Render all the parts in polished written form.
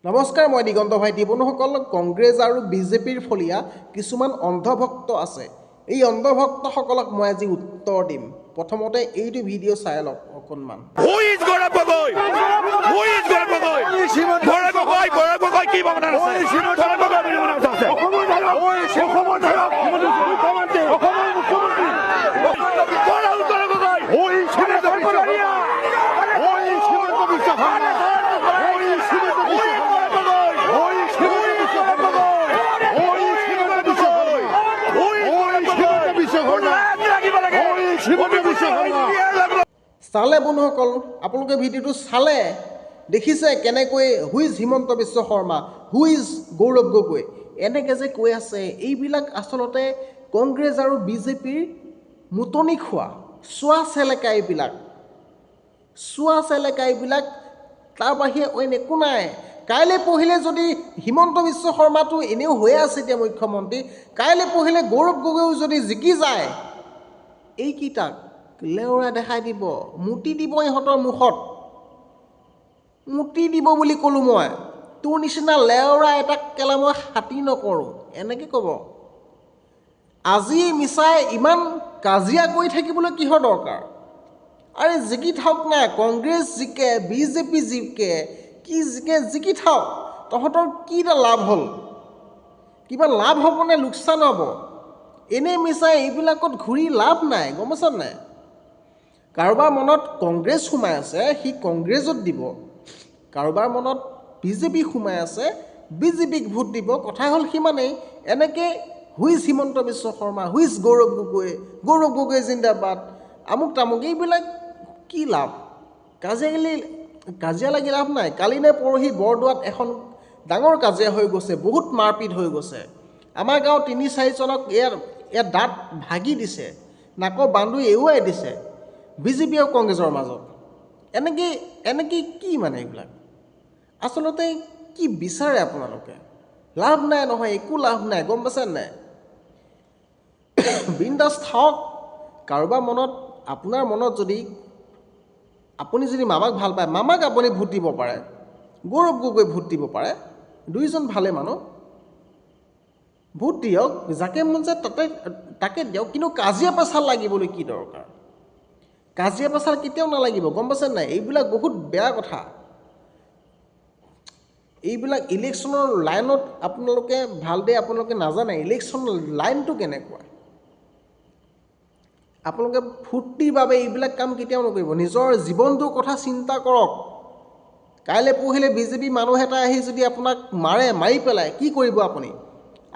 নমস্কাৰ, মই দিগন্ত ভাইটি। বন্ধুসকল, কংগ্ৰেছ আৰু বিজেপিৰ ফলীয়া কিছুমান অন্ধভক্ত আছে। এই অন্ধভক্তসকলক মই আজি উত্তৰ দিম। প্ৰথমতে এইটো ভিডিঅ' চাই লওক অকণমান। চালে বন্ধুসকল, আপোনালোকে ভিডিঅ'টো চালে দেখিছে কেনেকৈ হুইজ হিমন্ত বিশ্ব শৰ্মা, হুইজ গৌৰৱ গগৈ এনেকৈ যে কৈ আছে। এইবিলাক আচলতে কংগ্ৰেছ আৰু বিজেপিৰ মুতনি খোৱা চোৱা চেলেকা এইবিলাক তাৰ বাহিৰে অইন একো নাই। কাইলৈ পঢ়িলে যদি হিমন্ত বিশ্ব শৰ্মাটো এনেও হৈ আছে এতিয়া মুখ্যমন্ত্ৰী, কাইলৈ পঢ়িলে গৌৰৱ গগৈও যদি জিকি যায়, এইকেইটাক লেওৰা দেখাই দিব, মুতি দিব ইহঁতৰ মুখত। মুতি দিব বুলি ক'লোঁ মই। তোৰ নিচিনা লেওৰা এটাক কেলে মই খাতি নকৰোঁ, এনেকৈ ক'ব। আজি মিছাই ইমান কাজিয়া কৰি থাকিবলৈ কিহৰ দৰকাৰ? আৰে জিকি থাওক না, কংগ্ৰেছ জিকে, বিজেপি জিকে, কি জিকে জিকি থাওক। তহঁতৰ কি এটা লাভ হ'ল? কিবা লাভ হ'ব নে লোকচান হ'ব? এনেই মিছাই এইবিলাকত ঘূৰি লাভ নাই, গম পাইছা নাই? কাৰোবাৰ মনত কংগ্ৰেছ সোমাই আছে, সি কংগ্ৰেছত দিব। কাৰোবাৰ মনত বিজেপি সোমাই আছে, বিজেপিক ভোট দিব। কথা হ'ল সিমানেই। এনেকৈ হুইজ হিমন্ত বিশ্ব শৰ্মা, হুইজ গৌৰৱ গগৈ জিন্দাবাদ, আমুক তামুক, এইবিলাক কি লাভ? কাজিয়া লাগি লাভ নাই। কালি নে পৰহি বৰদোৱাত এখন ডাঙৰ কাজিয়া হৈ গৈছে, বহুত মাৰপিট হৈ গৈছে। আমাৰ গাঁৱৰ ৩-৪জনক ইয়াত দাঁত ভাগি দিছে, নাকৰ বান্দুৰি এৰুৱাই দিছে বিজেপি আৰু কংগ্ৰেছৰ মাজত। এনেকৈ কি মানে এইবিলাক? আচলতে কি বিচাৰে আপোনালোকে? লাভ নাই নহয়, একো লাভ নাই, গম পাইছে নাই? বিন্দাছ থাকক। কাৰোবাৰ মনত, আপোনাৰ মনত যদি আপুনি যদি মামাক ভাল পায়, মামাক আপুনি ভোট দিব পাৰে, গৌৰৱ গগৈ ভোট দিব পাৰে, দুইজন ভালে মানুহ, ভোট দিয়ক। যাকে মন যায় তাকে দিয়ক। কিন্তু কাজিয়া পেচাল লাগিবলৈ কি দৰকাৰ? কাজিয়া পেচাল কেতিয়াও নালাগিব, গম পাইছে নাই? এইবিলাক বহুত বেয়া কথা। এইবিলাক ইলেকশ্যনৰ লাইনত আপোনালোকে নাজানে ইলেকশ্যনৰ লাইনটো কেনেকুৱা। আপোনালোকে ফূৰ্তিৰ বাবে এইবিলাক কাম কেতিয়াও নকৰিব। নিজৰ জীৱনটোৰ কথা চিন্তা কৰক। কাইলৈ পৰহিলে বিজেপি মানুহ এটা আহি যদি আপোনাক মাৰি পেলাই, কি কৰিব আপুনি?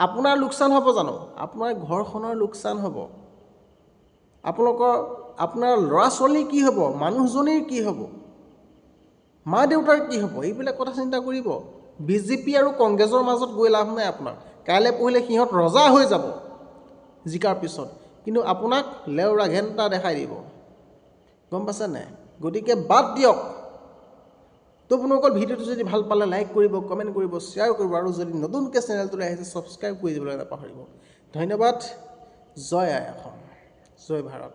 আপোনাৰ লোকচান হ'ব জানো? আপোনাৰ ঘৰখনৰ লোকচান হ'ব। আপোনাৰ ল'ৰা ছোৱালীৰ কি হ'ব? মানুহজনীৰ কি হ'ব? মা দেউতাৰ কি হ'ব? এইবিলাক কথা চিন্তা কৰিব। বিজেপি আৰু কংগ্ৰেছৰ মাজত গৈ লাভ নাই আপোনাৰ। কাইলৈ পৰহিলে সিহঁত ৰজা হৈ যাব জিকাৰ পিছত, কিন্তু আপোনাক লেওৰা ঘেণ্টা দেখাই দিব, গম পাইছে নাই? গতিকে বাদ দিয়ক। তো আপোনালোকৰ ভিডিঅ'টো যদি ভাল পালে লাইক কৰিব, কমেণ্ট কৰিব, শ্বেয়াৰ কৰিব, আৰু যদি নতুনকৈ চেনেলটোলৈ আহিছে ছাবস্ক্ৰাইব কৰি দিবলৈ নাপাহৰিব। ধন্যবাদ। জয় আই অসম, জয় ভাৰত।